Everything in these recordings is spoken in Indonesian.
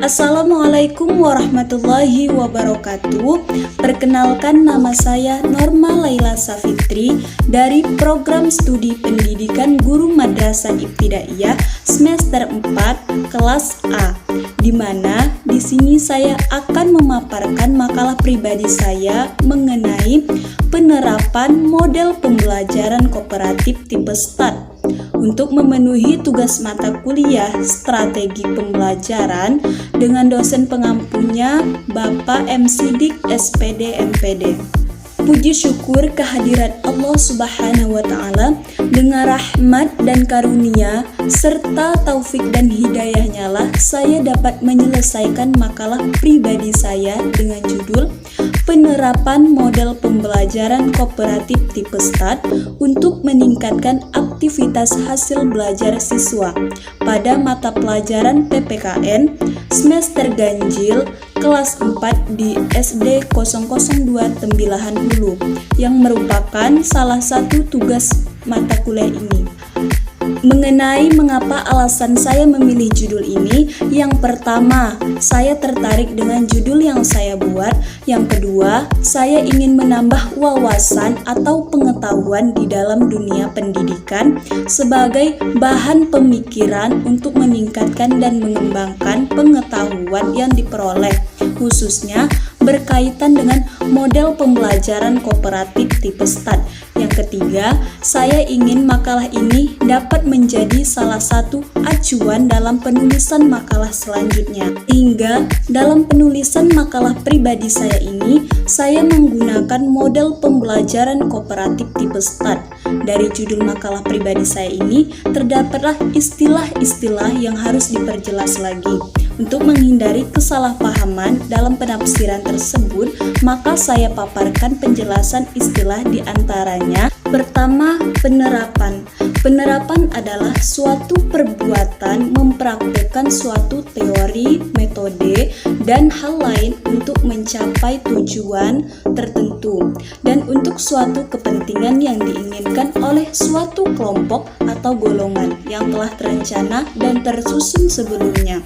Assalamualaikum warahmatullahi wabarakatuh. Perkenalkan, nama saya Norma Laila Safitri dari Program Studi Pendidikan Guru Madrasah Ibtidaiyah semester 4 kelas A, di mana di sini saya akan memaparkan makalah pribadi saya mengenai penerapan model pembelajaran kooperatif tipe START. Untuk memenuhi tugas mata kuliah strategi pembelajaran dengan dosen pengampunya Bapak M. Sidik SPD MPD. Puji syukur kehadirat Allah Subhanahu wa Ta'ala, dengan rahmat dan karunia serta taufik dan hidayahnya lah saya dapat menyelesaikan makalah pribadi saya dengan judul penerapan model pembelajaran kooperatif tipe START untuk meningkatkan aktivitas hasil belajar siswa pada mata pelajaran PPKN semester ganjil kelas 4 di SD 002 Tembilahan Hulu, yang merupakan salah satu tugas mata kuliah ini. Mengenai mengapa alasan saya memilih judul ini, yang pertama, saya tertarik dengan judul yang saya buat. Yang kedua, saya ingin menambah wawasan atau pengetahuan di dalam dunia pendidikan sebagai bahan pemikiran untuk meningkatkan dan mengembangkan pengetahuan yang diperoleh, khususnya berkaitan dengan model pembelajaran kooperatif tipe START. Yang ketiga, saya ingin makalah ini dapat menjadi salah satu acuan dalam penulisan makalah selanjutnya. Hingga dalam penulisan makalah pribadi saya ini, saya menggunakan model pembelajaran kooperatif tipe START. Dari judul makalah pribadi saya ini, terdapatlah istilah-istilah yang harus diperjelas lagi. Untuk menghindari kesalahpahaman dalam penafsiran tersebut, maka saya paparkan penjelasan istilah di antaranya. Pertama, penerapan. Penerapan adalah suatu perbuatan mempraktikkan suatu teori, metode, dan hal lain untuk mencapai tujuan tertentu dan untuk suatu kepentingan yang diinginkan oleh suatu kelompok atau golongan yang telah terencana dan tersusun sebelumnya.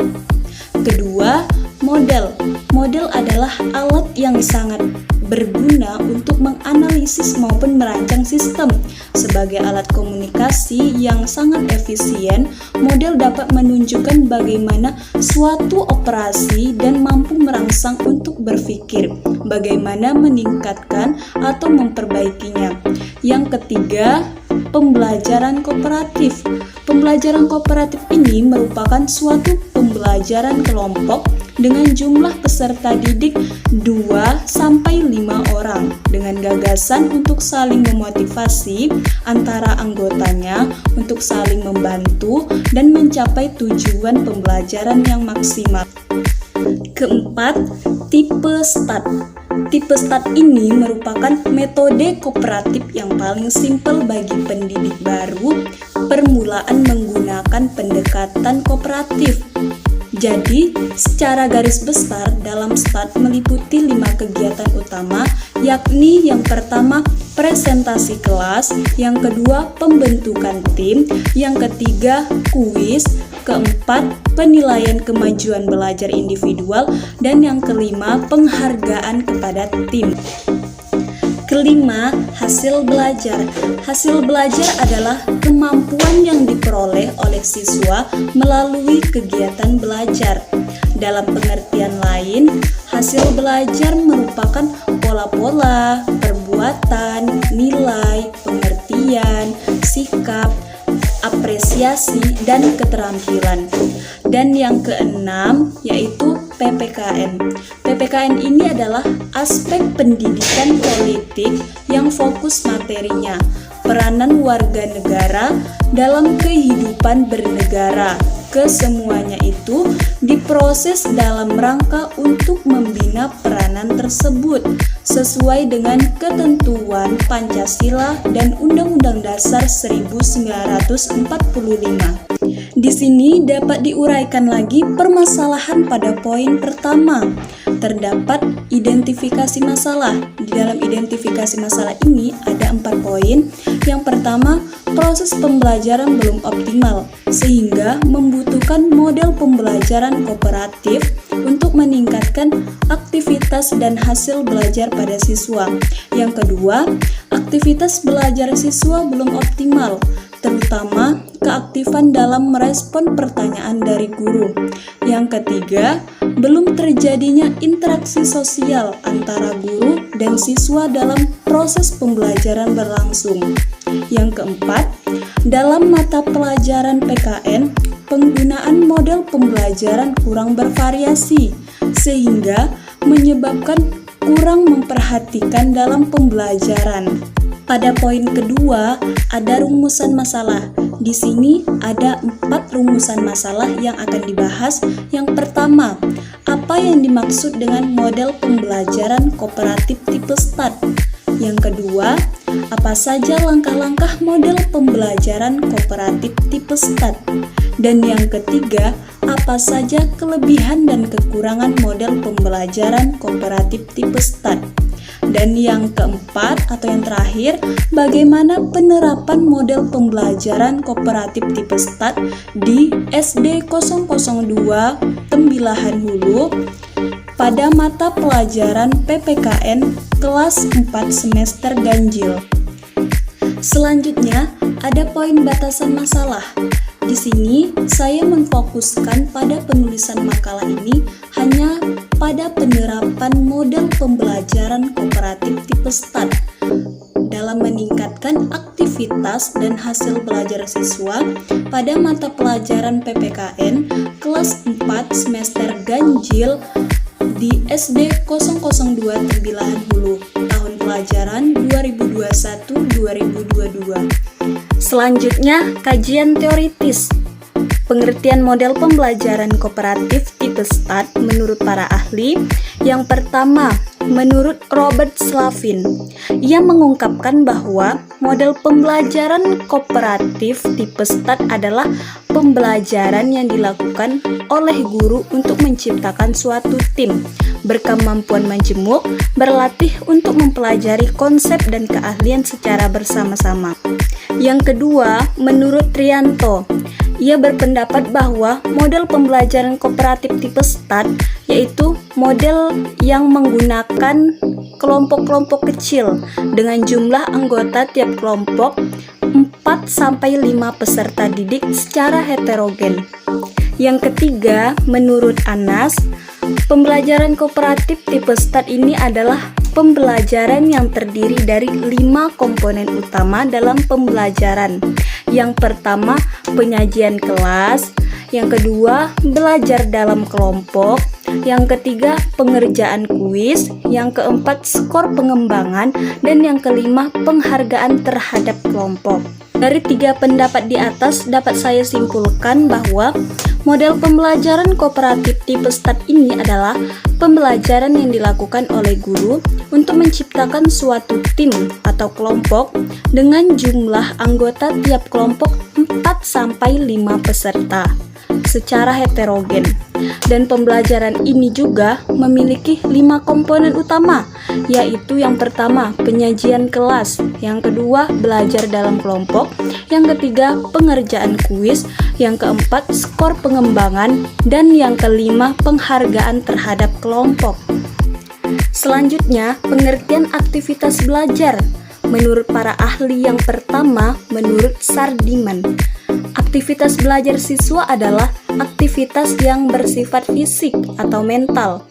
Kedua, model. Model adalah alat yang sangat berguna untuk menganalisis maupun merancang sistem. Sebagai alat komunikasi yang sangat efisien, model dapat menunjukkan bagaimana suatu operasi dan mampu merangsang untuk berpikir bagaimana meningkatkan atau memperbaikinya. Yang ketiga, pembelajaran kooperatif. Pembelajaran kooperatif ini merupakan suatu pembelajaran kelompok dengan jumlah peserta didik 2-5 orang dengan gagasan untuk saling memotivasi antara anggotanya untuk saling membantu dan mencapai tujuan pembelajaran yang maksimal. Keempat, tipe START. Tipe START ini merupakan metode kooperatif yang paling simpel bagi pendidik baru permulaan menggunakan pendekatan kooperatif. Jadi, secara garis besar dalam START meliputi 5 kegiatan utama, yakni yang pertama presentasi kelas, yang kedua pembentukan tim, yang ketiga kuis, keempat penilaian kemajuan belajar individual, dan yang kelima penghargaan kepada tim. Kelima, hasil belajar. Hasil belajar adalah kemampuan yang diperoleh oleh siswa melalui kegiatan belajar. Dalam pengertian lain, hasil belajar merupakan pola-pola, perbuatan, nilai, pengertian, sikap, apresiasi, dan keterampilan. Dan yang keenam yaitu PPKN. PPKN ini adalah aspek pendidikan politik yang fokus materinya, peranan warga negara dalam kehidupan bernegara. Kesemuanya itu diproses dalam rangka untuk membina peranan tersebut sesuai dengan ketentuan Pancasila dan Undang-Undang Dasar 1945. Di sini dapat diuraikan lagi permasalahan pada poin pertama. Terdapat identifikasi masalah. Di dalam identifikasi masalah ini ada 4 poin. Yang pertama, proses pembelajaran belum optimal, sehingga membutuhkan model pembelajaran kooperatif untuk meningkatkan aktivitas dan hasil belajar pada siswa. Yang kedua, aktivitas belajar siswa belum optimal, terutama keaktifan dalam merespon pertanyaan dari guru. Yang ketiga, belum terjadinya interaksi sosial antara guru dan siswa dalam proses pembelajaran berlangsung. Yang keempat, dalam mata pelajaran PKN, penggunaan model pembelajaran kurang bervariasi, sehingga menyebabkan kurang memperhatikan dalam pembelajaran. Pada poin kedua, ada rumusan masalah. Di sini ada 4 rumusan masalah yang akan dibahas. Yang pertama, apa yang dimaksud dengan model pembelajaran kooperatif tipe START? Yang kedua, apa saja langkah-langkah model pembelajaran kooperatif tipe START? Dan yang ketiga, apa saja kelebihan dan kekurangan model pembelajaran kooperatif tipe START? Dan yang keempat atau yang terakhir, bagaimana penerapan model pembelajaran kooperatif tipe START di SD 002 Tembilahan Hulu pada mata pelajaran PPKN kelas 4 semester ganjil. Selanjutnya, ada poin batasan masalah. Di sini, saya memfokuskan pada penulisan makalah ini hanya pada penerapan model pembelajaran kooperatif tipe START dalam meningkatkan aktivitas dan hasil belajar siswa pada mata pelajaran PPKN kelas 4 semester ganjil di SD 002 Tembilahan Hulu tahun pelajaran 2021-2022. Selanjutnya, kajian teoritis. Pengertian model pembelajaran kooperatif tipe START menurut para ahli. Yang pertama, menurut Robert Slavin, ia mengungkapkan bahwa model pembelajaran kooperatif tipe START adalah pembelajaran yang dilakukan oleh guru untuk menciptakan suatu tim, berkemampuan majemuk, berlatih untuk mempelajari konsep dan keahlian secara bersama-sama. Yang kedua, menurut Trianto, ia berpendapat bahwa model pembelajaran kooperatif tipe START yaitu model yang menggunakan kelompok-kelompok kecil dengan jumlah anggota tiap kelompok 4-5 peserta didik secara heterogen. Yang ketiga, menurut Anas, pembelajaran kooperatif tipe START ini adalah pembelajaran yang terdiri dari 5 komponen utama dalam pembelajaran. Yang pertama, penyajian kelas. Yang kedua, belajar dalam kelompok. Yang ketiga, pengerjaan kuis. Yang keempat, skor pengembangan. Dan yang kelima, penghargaan terhadap kelompok. Dari 3 pendapat di atas dapat saya simpulkan bahwa model pembelajaran kooperatif tipe START ini adalah pembelajaran yang dilakukan oleh guru untuk menciptakan suatu tim atau kelompok dengan jumlah anggota tiap kelompok 4-5 peserta secara heterogen. Dan pembelajaran ini juga memiliki 5 komponen utama, yaitu yang pertama, penyajian kelas, yang kedua, belajar dalam kelompok, yang ketiga, pengerjaan kuis, yang keempat, skor pengembangan, dan yang kelima, penghargaan terhadap kelompok. Selanjutnya, pengertian aktivitas belajar. Menurut para ahli, yang pertama, menurut Sardiman, aktivitas belajar siswa adalah aktivitas yang bersifat fisik atau mental.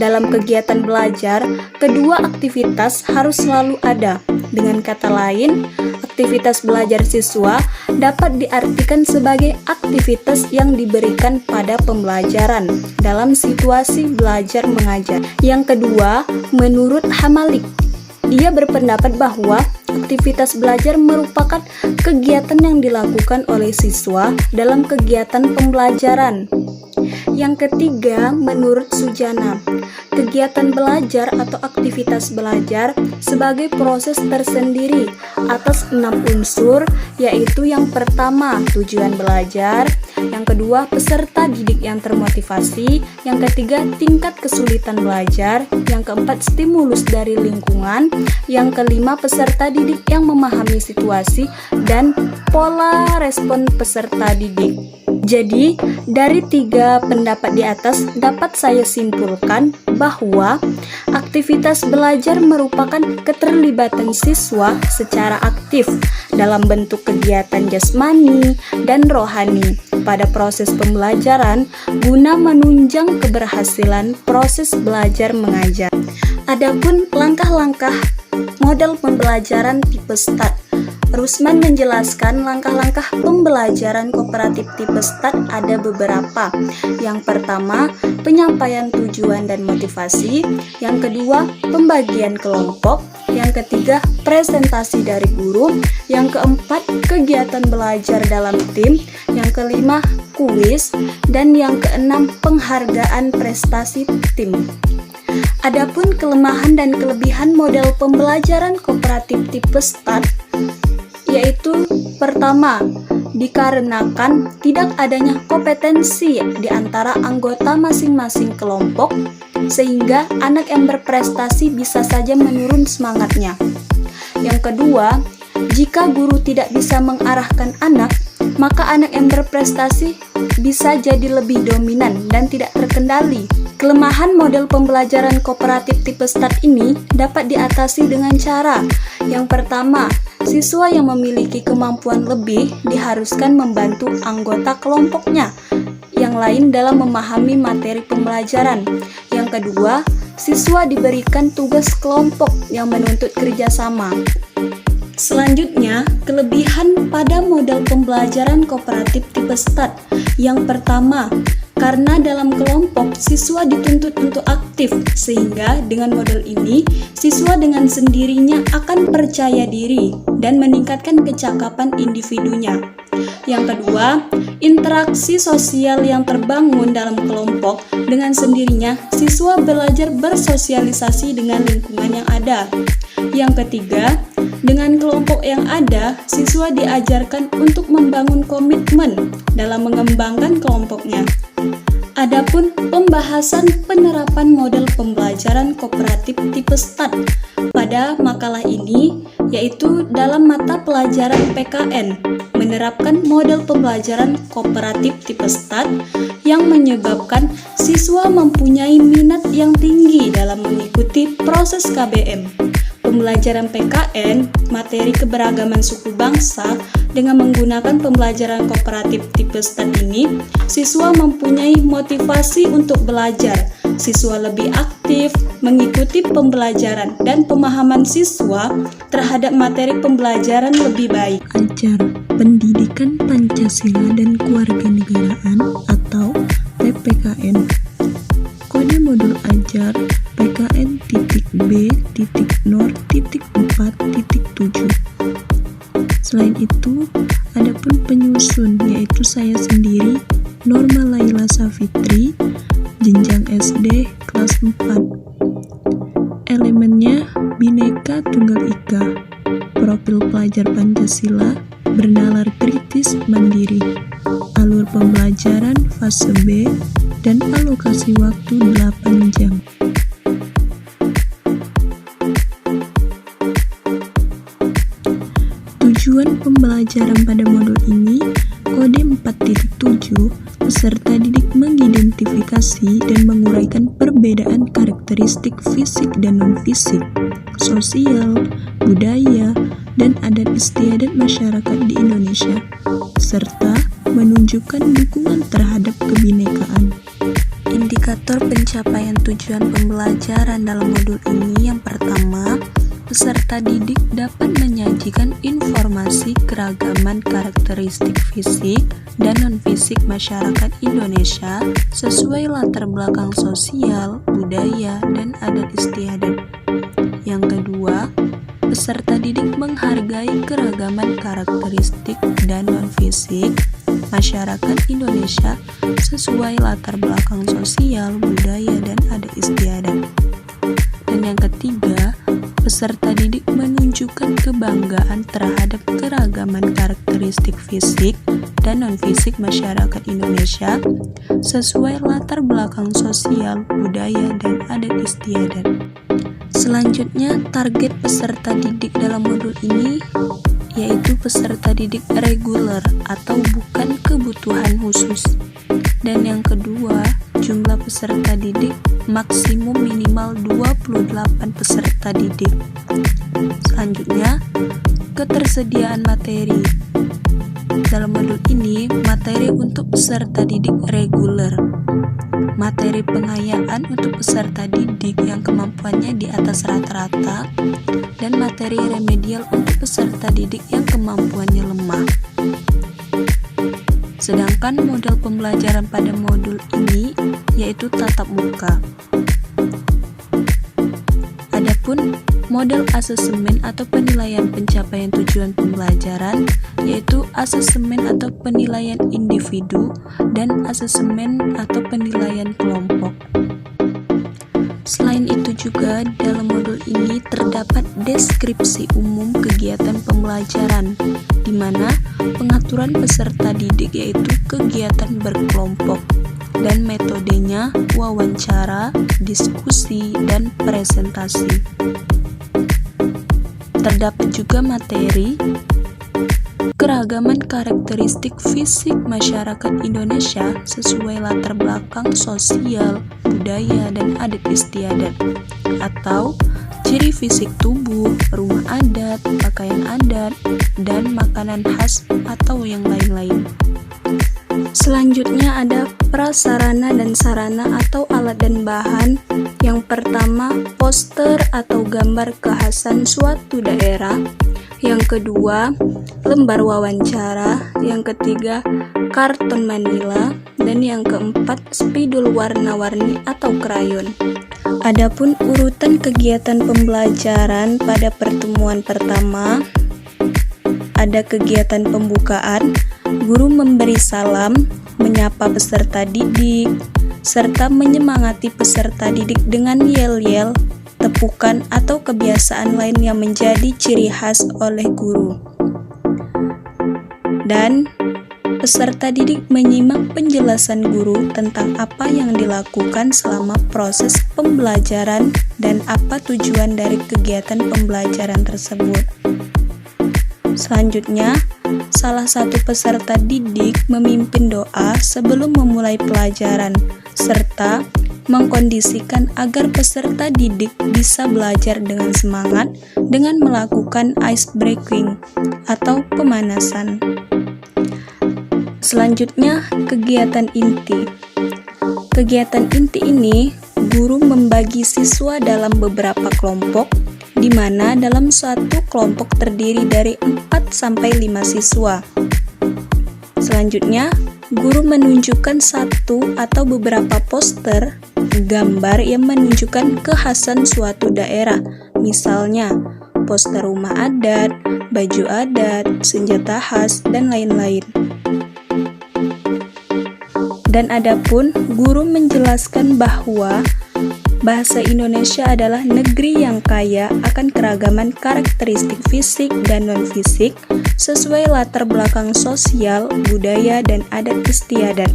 Dalam kegiatan belajar, kedua aktivitas harus selalu ada. Dengan kata lain, aktivitas belajar siswa dapat diartikan sebagai aktivitas yang diberikan pada pembelajaran dalam situasi belajar mengajar. Yang kedua, menurut Hamalik, ia berpendapat bahwa aktivitas belajar merupakan kegiatan yang dilakukan oleh siswa dalam kegiatan pembelajaran. Yang ketiga, menurut Sujana, kegiatan belajar atau aktivitas belajar sebagai proses tersendiri atas 6 unsur, yaitu yang pertama, tujuan belajar, yang kedua, peserta didik yang termotivasi, yang ketiga, tingkat kesulitan belajar, yang keempat, stimulus dari lingkungan, yang kelima, peserta didik yang memahami situasi, dan pola respon peserta didik. Jadi, dari 3 pendapat di atas dapat saya simpulkan bahwa aktivitas belajar merupakan keterlibatan siswa secara aktif dalam bentuk kegiatan jasmani dan rohani pada proses pembelajaran guna menunjang keberhasilan proses belajar mengajar. Adapun langkah-langkah model pembelajaran tipe START, Rusman menjelaskan langkah-langkah pembelajaran kooperatif tipe START ada beberapa. Yang pertama, penyampaian tujuan dan motivasi. Yang kedua, pembagian kelompok. Yang ketiga, presentasi dari guru. Yang keempat, kegiatan belajar dalam tim. Yang kelima, kuis. Dan yang keenam, penghargaan prestasi tim. Adapun kelemahan dan kelebihan model pembelajaran kooperatif tipe START yaitu pertama, dikarenakan tidak adanya kompetensi di antara anggota masing-masing kelompok sehingga anak yang berprestasi bisa saja menurun semangatnya. Yang kedua, jika guru tidak bisa mengarahkan anak, maka anak yang berprestasi bisa jadi lebih dominan dan tidak terkendali. Kelemahan model pembelajaran kooperatif tipe START ini dapat diatasi dengan cara yang pertama, siswa yang memiliki kemampuan lebih diharuskan membantu anggota kelompoknya yang lain dalam memahami materi pembelajaran. Yang kedua, siswa diberikan tugas kelompok yang menuntut kerjasama. Selanjutnya, kelebihan pada model pembelajaran kooperatif tipe START. Yang pertama, karena dalam kelompok siswa dituntut untuk aktif, sehingga dengan model ini siswa dengan sendirinya akan percaya diri dan meningkatkan kecakapan individunya. Yang kedua, interaksi sosial yang terbangun dalam kelompok dengan sendirinya siswa belajar bersosialisasi dengan lingkungan yang ada. Yang ketiga, dengan kelompok yang ada, siswa diajarkan untuk membangun komitmen dalam mengembangkan kelompoknya. Adapun pembahasan penerapan model pembelajaran kooperatif tipe START pada makalah ini yaitu dalam mata pelajaran PKN menerapkan model pembelajaran kooperatif tipe START yang menyebabkan siswa mempunyai minat yang tinggi dalam mengikuti proses KBM. Pembelajaran PKN, materi keberagaman suku bangsa, dengan menggunakan pembelajaran kooperatif tipe START ini, siswa mempunyai motivasi untuk belajar. Siswa lebih aktif mengikuti pembelajaran dan pemahaman siswa terhadap materi pembelajaran lebih baik. Ajar Pendidikan Pancasila dan Kewarganegaraan atau PPKN. Kode modul ajar PKN.B.Nor.4.7. Selain itu, ada pun penyusun yaitu saya sendiri, Norma Laila Safitri, jenjang SD kelas 4. Elemennya Bhinneka Tunggal Ika, profil pelajar Pancasila, bernalar kritis mandiri, alur pembelajaran fase B, dan alokasi waktu 8 jam. Tujuan pembelajaran pada modul ini, kode 4.7, peserta didik mengidentifikasi dan menguraikan perbedaan karakteristik fisik dan non-fisik, sosial, budaya, dan adat istiadat masyarakat di Indonesia, serta menunjukkan dukungan terhadap kebinekaan. Indikator pencapaian tujuan pembelajaran dalam modul ini yang pertama, peserta didik dapat menyajikan informasi keragaman karakteristik fisik dan non-fisik masyarakat Indonesia sesuai latar belakang sosial, budaya, dan adat istiadat. Yang kedua, peserta didik menghargai keragaman karakteristik dan non-fisik masyarakat Indonesia sesuai latar belakang sosial, budaya, dan adat istiadat. Dan yang ketiga, peserta didik menunjukkan kebanggaan terhadap keragaman karakteristik fisik dan non-fisik masyarakat Indonesia sesuai latar belakang sosial, budaya, dan adat istiadat. Selanjutnya, target peserta didik dalam modul ini yaitu peserta didik reguler atau bukan kebutuhan khusus. Dan yang kedua, jumlah peserta didik maksimum minimal 28 peserta didik. Selanjutnya, ketersediaan materi. Dalam modul ini, materi untuk peserta didik reguler, materi pengayaan untuk peserta didik yang kemampuannya di atas rata-rata, dan materi remedial untuk peserta didik yang kemampuannya lemah. Sedangkan model pembelajaran pada modul ini yaitu tatap muka. Adapun model asesmen atau penilaian pencapaian tujuan pembelajaran yaitu asesmen atau penilaian individu dan asesmen atau penilaian kelompok. Selain itu juga dalam modul ini terdapat deskripsi umum kegiatan pembelajaran, di mana pengaturan peserta didik yaitu kegiatan berkelompok dan metodenya wawancara, diskusi, dan presentasi. Terdapat juga materi keragaman karakteristik fisik masyarakat Indonesia sesuai latar belakang sosial, budaya, dan adat istiadat, atau ciri fisik tubuh, rumah adat, pakaian adat, dan makanan khas atau yang lain-lain. Selanjutnya ada prasarana dan sarana atau alat dan bahan. Yang pertama, poster atau gambar kekhasan suatu daerah. Yang kedua, lembar wawancara. Yang ketiga, karton Manila. Dan yang keempat, spidol warna-warni atau krayon. Adapun urutan kegiatan pembelajaran pada pertemuan pertama, ada kegiatan pembukaan, guru memberi salam, menyapa peserta didik, serta menyemangati peserta didik dengan yel-yel, tepukan, atau kebiasaan lain yang menjadi ciri khas oleh guru. Dan peserta didik menyimak penjelasan guru tentang apa yang dilakukan selama proses pembelajaran dan apa tujuan dari kegiatan pembelajaran tersebut. Selanjutnya, salah satu peserta didik memimpin doa sebelum memulai pelajaran, serta mengkondisikan agar peserta didik bisa belajar dengan semangat dengan melakukan ice breaking atau pemanasan. Selanjutnya, kegiatan inti. Kegiatan inti ini, guru membagi siswa dalam beberapa kelompok, di mana dalam suatu kelompok terdiri dari 4-5 siswa. Selanjutnya, guru menunjukkan satu atau beberapa poster, gambar yang menunjukkan kekhasan suatu daerah, misalnya poster rumah adat, baju adat, senjata khas, dan lain-lain. Dan adapun guru menjelaskan bahwa bahasa Indonesia adalah negeri yang kaya akan keragaman karakteristik fisik dan non-fisik sesuai latar belakang sosial, budaya, dan adat istiadat.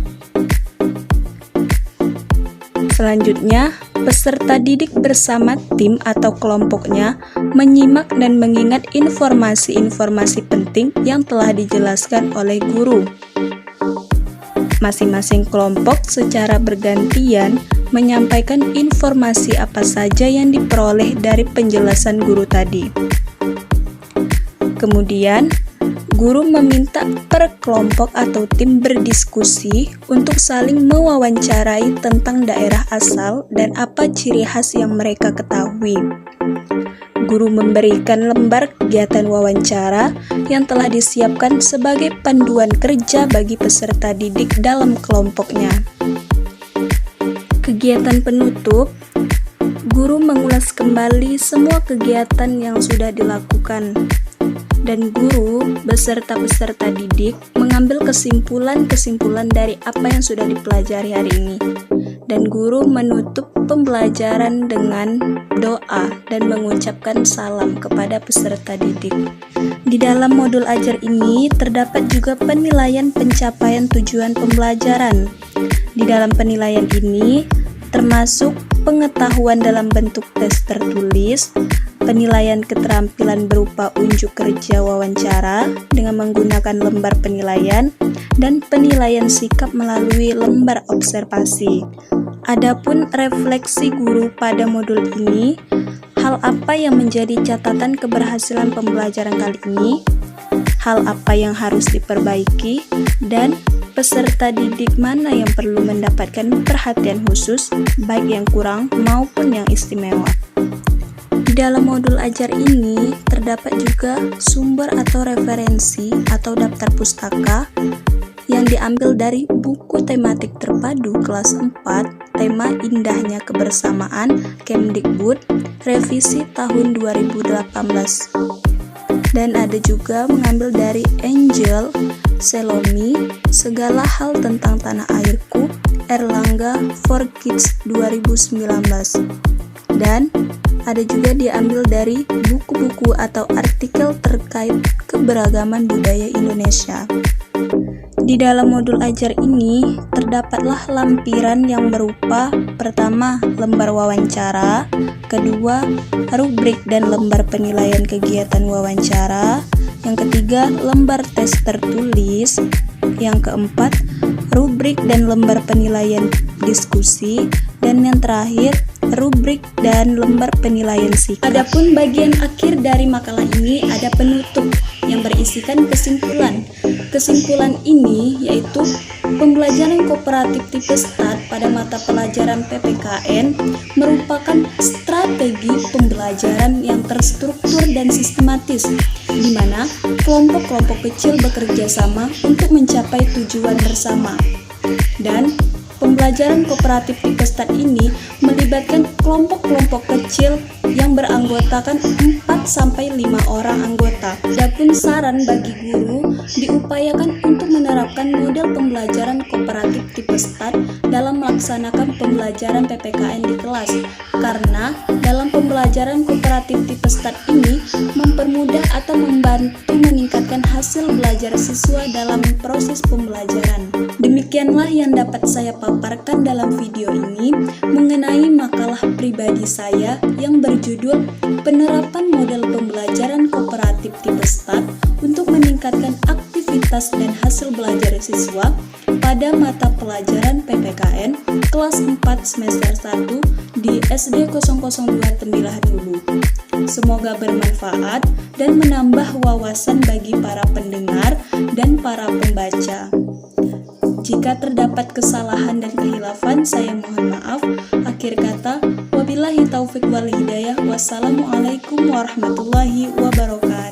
Selanjutnya, peserta didik bersama tim atau kelompoknya menyimak dan mengingat informasi-informasi penting yang telah dijelaskan oleh guru. Masing-masing kelompok secara bergantian menyampaikan informasi apa saja yang diperoleh dari penjelasan guru tadi. Kemudian, guru meminta per kelompok atau tim berdiskusi untuk saling mewawancarai tentang daerah asal dan apa ciri khas yang mereka ketahui. Guru memberikan lembar kegiatan wawancara yang telah disiapkan sebagai panduan kerja bagi peserta didik dalam kelompoknya. Kegiatan penutup, guru mengulas kembali semua kegiatan yang sudah dilakukan, dan guru beserta peserta didik mengambil kesimpulan-kesimpulan dari apa yang sudah dipelajari hari ini. Dan guru menutup pembelajaran dengan doa dan mengucapkan salam kepada peserta didik. Di dalam modul ajar ini terdapat juga penilaian pencapaian tujuan pembelajaran. Di dalam penilaian ini termasuk pengetahuan dalam bentuk tes tertulis, penilaian keterampilan berupa unjuk kerja wawancara dengan menggunakan lembar penilaian, dan penilaian sikap melalui lembar observasi. Adapun refleksi guru pada modul ini, hal apa yang menjadi catatan keberhasilan pembelajaran kali ini, hal apa yang harus diperbaiki, dan peserta didik mana yang perlu mendapatkan perhatian khusus, baik yang kurang maupun yang istimewa. Di dalam modul ajar ini terdapat juga sumber atau referensi atau daftar pustaka yang diambil dari buku tematik terpadu kelas 4, tema Indahnya Kebersamaan, Kemdikbud, revisi tahun 2018. Dan ada juga mengambil dari Angel, Selomi, Segala Hal Tentang Tanah Airku, Erlangga for Kids 2019. Dan ada juga diambil dari buku-buku atau artikel terkait keberagaman budaya Indonesia. Di dalam modul ajar ini terdapatlah lampiran yang berupa pertama lembar wawancara, kedua rubrik dan lembar penilaian kegiatan wawancara, yang ketiga lembar tes tertulis, yang keempat rubrik dan lembar penilaian diskusi, dan yang terakhir rubrik dan lembar penilaian sikap. Adapun bagian akhir dari makalah ini ada penutup yang berisikan kesimpulan. Kesimpulan ini yaitu pembelajaran kooperatif tipe START pada mata pelajaran PPKN merupakan strategi pembelajaran yang terstruktur dan sistematis, di mana kelompok-kelompok kecil bekerja sama untuk mencapai tujuan bersama. Dan pembelajaran kooperatif tipe START ini melibatkan kelompok-kelompok kecil yang beranggotakan 4-5 orang anggota. Adapun saran bagi guru diupayakan untuk menerapkan model pembelajaran kooperatif tipe START dalam melaksanakan pembelajaran PPKN di kelas, karena dalam pembelajaran kooperatif tipe START ini mempermudah atau membantu meningkatkan hasil belajar siswa dalam proses pembelajaran. Demikianlah yang dapat saya paparkan dalam video ini mengenai makalah pribadi saya yang berjudul Penerapan Model Pembelajaran Kooperatif Tipe START untuk meningkatkan aktivitas dan hasil belajar siswa pada mata pelajaran PPKN kelas 4 semester 1 di SD 002 Tembilahan Hulu. Semoga bermanfaat dan menambah wawasan bagi para pendengar dan para pembaca. Jika terdapat kesalahan dan kehilafan, saya mohon maaf. Akhir kata, wabillahi taufik wal hidayah. Wassalamualaikum warahmatullahi wabarakatuh.